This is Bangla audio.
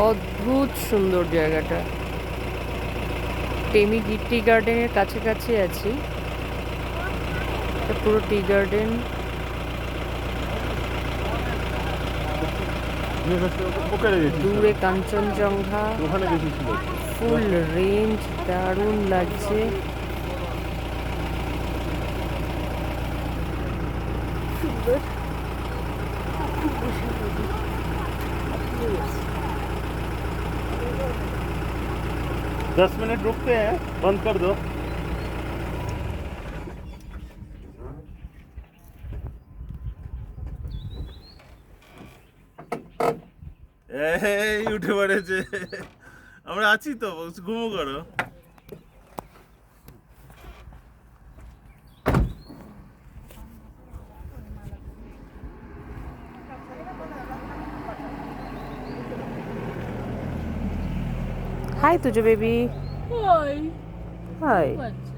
অদ্ভুত সুন্দর জায়গাটা। টেমি টি গার্ডেনের কাছাকাছি আছি। এটা পুরো টি গার্ডেন। দূরে কাঞ্চনজঙ্ঘা, ফুল রেঞ্জ, দারুণ লাগছে। 10 मिनट रुकते हैं, बंद कर दो। এই উঠে পড়েছে, আমরা আছি তো, ঘুমো করো। হাই তুজো বেবি। Oi, hi. what?